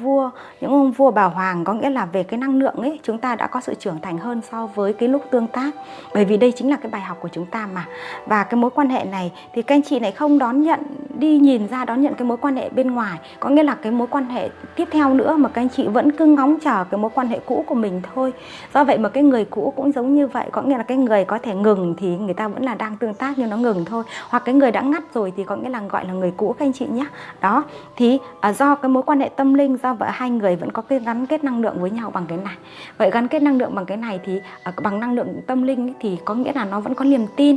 A: vua bà hoàng, có nghĩa là về cái năng lượng ấy, chúng ta đã có sự trưởng thành hơn so với cái lúc tương tác. Bởi vì đây chính là cái bài học của chúng ta mà. Và cái mối quan hệ này thì các anh chị này không đón nhận, đi nhìn ra đón nhận cái mối quan hệ bên ngoài, có nghĩa là cái mối quan hệ tiếp theo nữa, mà các anh chị vẫn cứ ngóng chờ cái mối quan hệ cũ của mình thôi. Do vậy mà cái người cũ cũng giống như vậy, có nghĩa là cái người có thể ngừng thì người ta vẫn là đang tương tác nhưng nó ngừng thôi, hoặc cái người đã ngắt rồi thì có nghĩa là gọi là người cũ các anh chị nhé. Đó, thì do cái mối quan hệ tâm linh, do vậy hai người vẫn có cái gắn kết năng lượng với nhau bằng cái này. Vậy gắn kết năng lượng bằng cái này thì bằng năng lượng tâm linh ấy, thì có nghĩa là nó vẫn có niềm tin,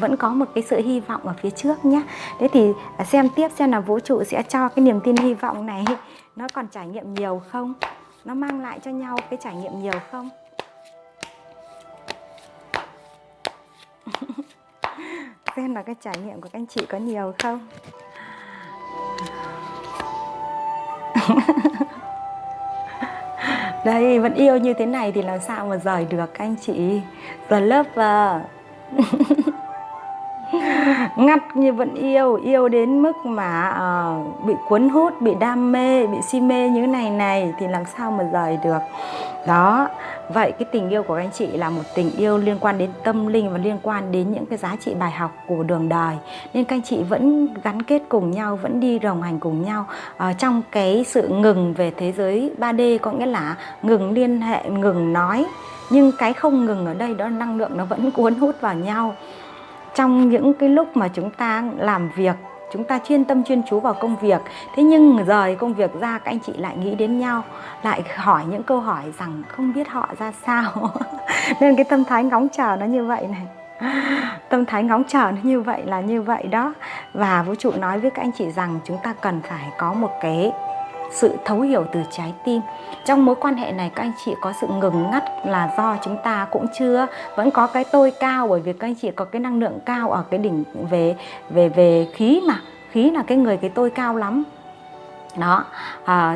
A: vẫn có một cái sự hy vọng ở phía trước nhé. Thế thì xem tiếp xem là vũ trụ sẽ cho cái niềm tin hy vọng này nó còn trải nghiệm nhiều không, nó mang lại cho nhau cái trải nghiệm nhiều không. xem là cái trải nghiệm của các anh chị có nhiều không. Đây, vẫn yêu như thế này thì làm sao mà rời được các anh chị. The lover. Ngắt như vẫn yêu đến mức mà bị cuốn hút, bị đam mê, bị si mê như thế này thì làm sao mà rời được. Đó, vậy cái tình yêu của các anh chị là một tình yêu liên quan đến tâm linh và liên quan đến những cái giá trị bài học của đường đời. Nên các anh chị vẫn gắn kết cùng nhau, vẫn đi đồng hành cùng nhau trong cái sự ngừng về thế giới 3D, có nghĩa là ngừng liên hệ, ngừng nói. Nhưng cái không ngừng ở đây đó là năng lượng nó vẫn cuốn hút vào nhau. Trong những cái lúc mà chúng ta làm việc, chúng ta chuyên tâm chuyên chú vào công việc, thế nhưng rời công việc ra các anh chị lại nghĩ đến nhau, lại hỏi những câu hỏi rằng không biết họ ra sao. Nên cái tâm thái ngóng chờ nó như vậy này. Tâm thái ngóng chờ nó như vậy là như vậy đó. Và vũ trụ nói với các anh chị rằng chúng ta cần phải có một cái sự thấu hiểu từ trái tim. Trong mối quan hệ này các anh chị có sự ngừng ngắt là do chúng ta cũng chưa vẫn có cái tôi cao, bởi vì các anh chị có cái năng lượng cao ở cái đỉnh về khí, mà khí là cái người cái tôi cao lắm đó.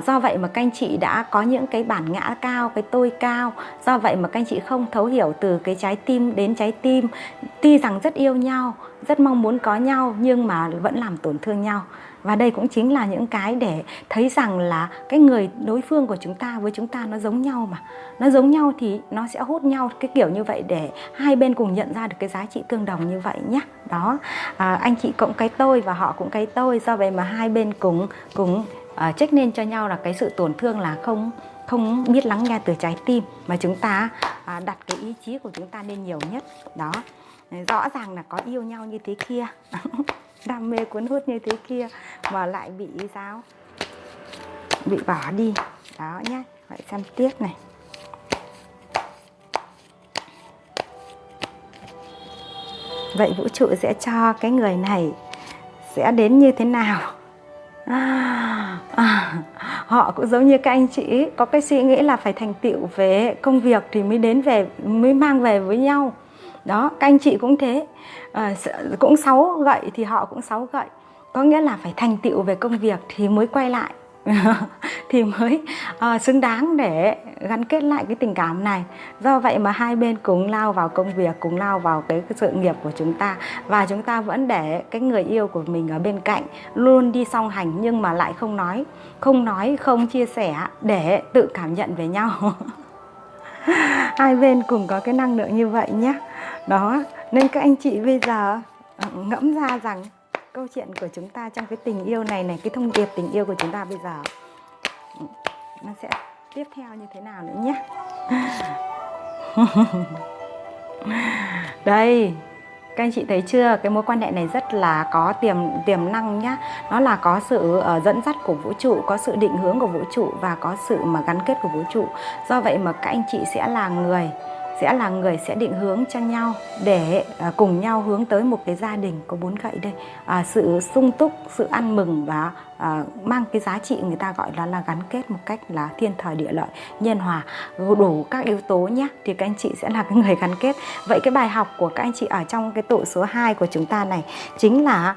A: Do vậy mà các anh chị đã có những cái bản ngã cao, cái tôi cao. Do vậy mà các anh chị không thấu hiểu từ cái trái tim đến trái tim. Tuy rằng rất yêu nhau, rất mong muốn có nhau, nhưng mà vẫn làm tổn thương nhau. Và đây cũng chính là những cái để thấy rằng là cái người đối phương của chúng ta với chúng ta nó giống nhau mà. Nó giống nhau thì nó sẽ hút nhau, cái kiểu như vậy, để hai bên cùng nhận ra được cái giá trị tương đồng như vậy nhé. Đó, anh chị cũng cái tôi và họ cũng cái tôi. Do vậy mà hai bên cùng trách nên cho nhau là cái sự tổn thương là không biết lắng nghe từ trái tim, mà chúng ta đặt cái ý chí của chúng ta lên nhiều nhất. Đó, rõ ràng là có yêu nhau như thế kia, đam mê cuốn hút như thế kia mà lại bị sao? Bị bỏ đi. Đó nhé. Vậy xem tiếp này. Vậy vũ trụ sẽ cho cái người này sẽ đến như thế nào? Họ cũng giống như các anh chị, có cái suy nghĩ là phải thành tựu về công việc thì mới mang về với nhau. Đó, các anh chị cũng thế, cũng 6 gậy thì họ cũng 6 gậy. Có nghĩa là phải thành tựu về công việc thì mới quay lại. Thì mới xứng đáng để gắn kết lại cái tình cảm này. Do vậy mà hai bên cùng lao vào công việc, cùng lao vào cái sự nghiệp của chúng ta. Và chúng ta vẫn để cái người yêu của mình ở bên cạnh, luôn đi song hành nhưng mà lại không nói, không chia sẻ để tự cảm nhận về nhau. Hai bên cùng có cái năng lượng như vậy nhé. Đó, nên các anh chị bây giờ ngẫm ra rằng câu chuyện của chúng ta trong cái tình yêu này, cái thông điệp tình yêu của chúng ta bây giờ nó sẽ tiếp theo như thế nào nữa nhé. Đây, các anh chị thấy chưa? Cái mối quan hệ này rất là có tiềm năng nhá. Nó là có sự dẫn dắt của vũ trụ, có sự định hướng của vũ trụ và có sự mà gắn kết của vũ trụ. Do vậy mà các anh chị sẽ là người sẽ định hướng cho nhau để cùng nhau hướng tới một cái gia đình có 4 gậy đây. Sự sung túc, sự ăn mừng và mang cái giá trị người ta gọi là gắn kết một cách là thiên thời địa lợi nhân hòa, đủ các yếu tố nhé, thì các anh chị sẽ là cái người gắn kết. Vậy cái bài học của các anh chị ở trong cái tụ số 2 của chúng ta này chính là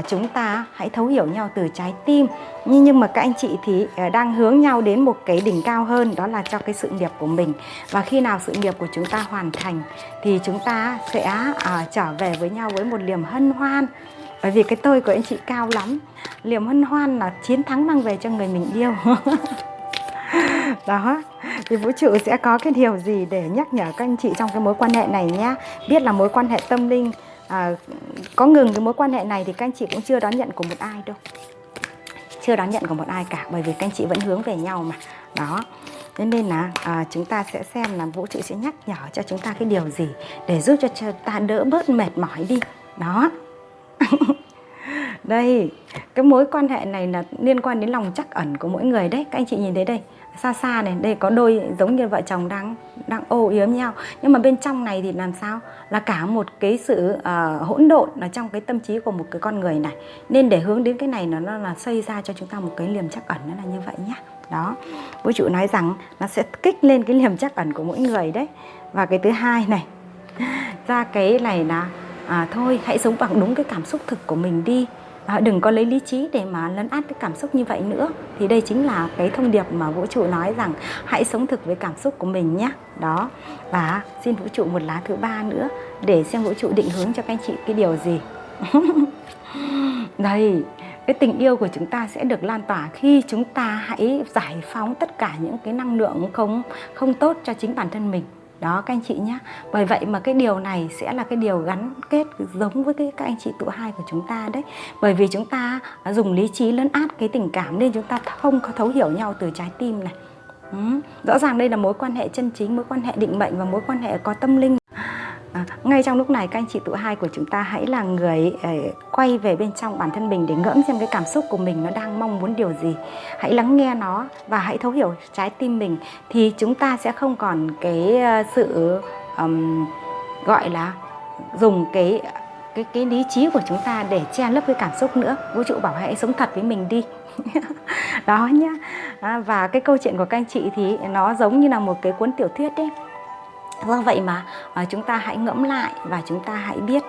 A: chúng ta hãy thấu hiểu nhau từ trái tim. Nhưng mà các anh chị thì đang hướng nhau đến một cái đỉnh cao hơn, đó là cho cái sự nghiệp của mình. Và khi nào sự nghiệp của chúng ta hoàn thành thì chúng ta sẽ trở về với nhau với một niềm hân hoan. Bởi vì cái tôi của anh chị cao lắm. Niềm hân hoan là chiến thắng mang về cho người mình yêu. Đó, thì vũ trụ sẽ có cái điều gì để nhắc nhở các anh chị trong cái mối quan hệ này nhé. Biết là mối quan hệ tâm linh, có ngừng cái mối quan hệ này thì các anh chị cũng chưa đón nhận của một ai đâu. Chưa đón nhận của một ai cả, bởi vì các anh chị vẫn hướng về nhau mà. Đó, thế nên là chúng ta sẽ xem là vũ trụ sẽ nhắc nhở cho chúng ta cái điều gì để giúp cho chúng ta đỡ bớt mệt mỏi đi. Đó. Đây, cái mối quan hệ này là liên quan đến lòng trắc ẩn của mỗi người đấy. Các anh chị nhìn thấy đây, xa xa này, đây có đôi giống như vợ chồng đang âu yếm nhau. Nhưng mà bên trong này thì làm sao? Là cả một cái sự hỗn độn ở trong cái tâm trí của một cái con người này. Nên để hướng đến cái này nó là xây ra cho chúng ta một cái liềm trắc ẩn, nó là như vậy nhé. Đó, vũ trụ nói rằng nó sẽ kích lên cái liềm trắc ẩn của mỗi người đấy. Và cái thứ hai này, ra cái này là thôi hãy sống bằng đúng cái cảm xúc thực của mình đi. Đừng có lấy lý trí để mà lấn át cái cảm xúc như vậy nữa. Thì đây chính là cái thông điệp mà vũ trụ nói rằng hãy sống thực với cảm xúc của mình nhé. Đó. Và xin vũ trụ một lá thứ 3 nữa để xem vũ trụ định hướng cho các anh chị cái điều gì. Đây, cái tình yêu của chúng ta sẽ được lan tỏa khi chúng ta hãy giải phóng tất cả những cái năng lượng không tốt cho chính bản thân mình. Đó các anh chị nhé. Bởi vậy mà cái điều này sẽ là cái điều gắn kết giống với các anh chị tụ 2 của chúng ta đấy. Bởi vì chúng ta dùng lý trí lấn át cái tình cảm nên chúng ta không có thấu hiểu nhau từ trái tim này. Rõ ràng đây là mối quan hệ chân chính, mối quan hệ định mệnh và mối quan hệ có tâm linh. Ngay trong lúc này các anh chị tụ 2 của chúng ta hãy là người quay về bên trong bản thân mình để ngẫm xem cái cảm xúc của mình nó đang mong muốn điều gì. Hãy lắng nghe nó và hãy thấu hiểu trái tim mình, thì chúng ta sẽ không còn cái sự gọi là dùng cái lý trí của chúng ta để che lấp cái cảm xúc nữa. Vũ trụ bảo hãy sống thật với mình đi. Đó nhá. Và cái câu chuyện của các anh chị thì nó giống như là một cái cuốn tiểu thuyết đấy. Do vậy mà chúng ta hãy ngẫm lại và chúng ta hãy biết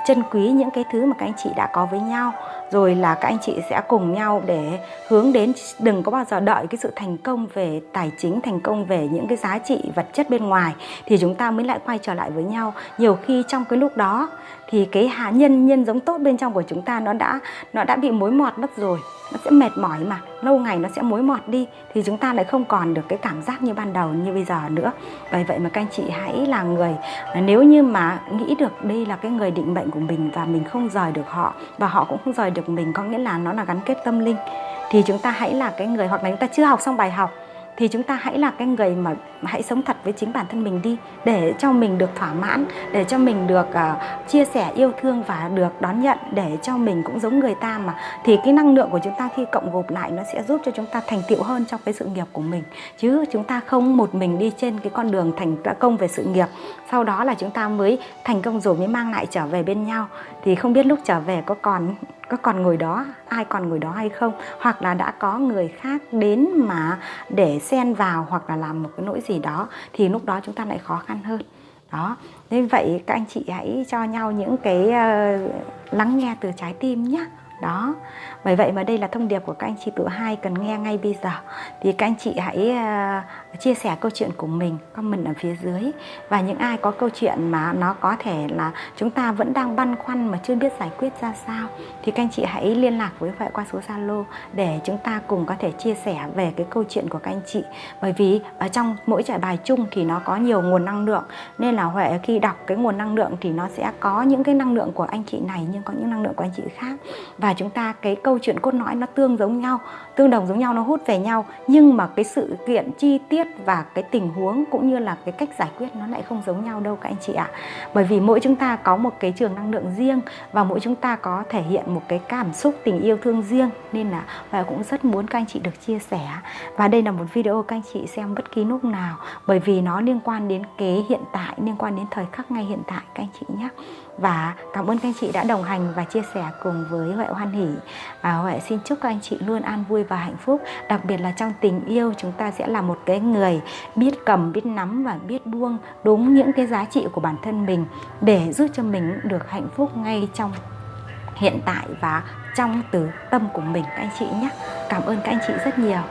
A: trân quý những cái thứ mà các anh chị đã có với nhau. Rồi là các anh chị sẽ cùng nhau để hướng đến, đừng có bao giờ đợi cái sự thành công về tài chính, thành công về những cái giá trị vật chất bên ngoài thì chúng ta mới lại quay trở lại với nhau. Nhiều khi trong cái lúc đó thì cái nhân giống tốt bên trong của chúng ta nó đã bị mối mọt mất rồi. Nó sẽ mệt mỏi mà, lâu ngày nó sẽ mối mọt đi thì chúng ta lại không còn được cái cảm giác như ban đầu như bây giờ nữa. Bởi vậy mà các anh chị hãy là người, nếu như mà nghĩ được đây là cái người định mệnh của mình và mình không rời được họ và họ cũng không rời được mình, có nghĩa là nó là gắn kết tâm linh, thì chúng ta hãy là cái người, hoặc là chúng ta chưa học xong bài học thì chúng ta hãy là cái người mà hãy sống thật với chính bản thân mình đi, để cho mình được thỏa mãn, để cho mình được chia sẻ yêu thương và được đón nhận, để cho mình cũng giống người ta mà. Thì cái năng lượng của chúng ta khi cộng gộp lại nó sẽ giúp cho chúng ta thành tựu hơn trong cái sự nghiệp của mình. Chứ chúng ta không một mình đi trên cái con đường thành công về sự nghiệp, sau đó là chúng ta mới thành công rồi mới mang lại trở về bên nhau. Thì không biết lúc trở về có còn ngồi đó, ai còn ngồi đó hay không, hoặc là đã có người khác đến mà để xen vào hoặc là làm một cái nỗi gì đó, thì lúc đó chúng ta lại khó khăn hơn. Đó, nên vậy các anh chị hãy cho nhau những cái lắng nghe từ trái tim nhé. Đó, bởi vậy mà đây là thông điệp của các anh chị tụ 2 cần nghe ngay bây giờ. Thì các anh chị hãy chia sẻ câu chuyện của mình, comment ở phía dưới. Và những ai có câu chuyện mà nó có thể là chúng ta vẫn đang băn khoăn mà chưa biết giải quyết ra sao, thì các anh chị hãy liên lạc với Huệ qua số Zalo để chúng ta cùng có thể chia sẻ về cái câu chuyện của các anh chị. Bởi vì ở trong mỗi trải bài chung thì nó có nhiều nguồn năng lượng, nên là Huệ khi đọc cái nguồn năng lượng thì nó sẽ có những cái năng lượng của anh chị này nhưng có những năng lượng của anh chị khác. Và chúng ta cái câu chuyện cốt lõi nó tương đồng giống nhau, nó hút về nhau, nhưng mà cái sự kiện chi tiết và cái tình huống cũng như là cái cách giải quyết nó lại không giống nhau đâu các anh chị ạ. Bởi vì mỗi chúng ta có một cái trường năng lượng riêng và mỗi chúng ta có thể hiện một cái cảm xúc tình yêu thương riêng, nên là và cũng rất muốn các anh chị được chia sẻ. Và đây là một video các anh chị xem bất kỳ lúc nào, bởi vì nó liên quan đến cái hiện tại, liên quan đến thời khắc ngay hiện tại các anh chị nhé. Và cảm ơn các anh chị đã đồng hành và chia sẻ cùng với Huệ Hoan Hỷ. Huệ xin chúc các anh chị luôn an vui và hạnh phúc. Đặc biệt là trong tình yêu, chúng ta sẽ là một cái người biết cầm, biết nắm và biết buông đúng những cái giá trị của bản thân mình, để giúp cho mình được hạnh phúc ngay trong hiện tại và trong từ tâm của mình các anh chị nhé. Cảm ơn các anh chị rất nhiều.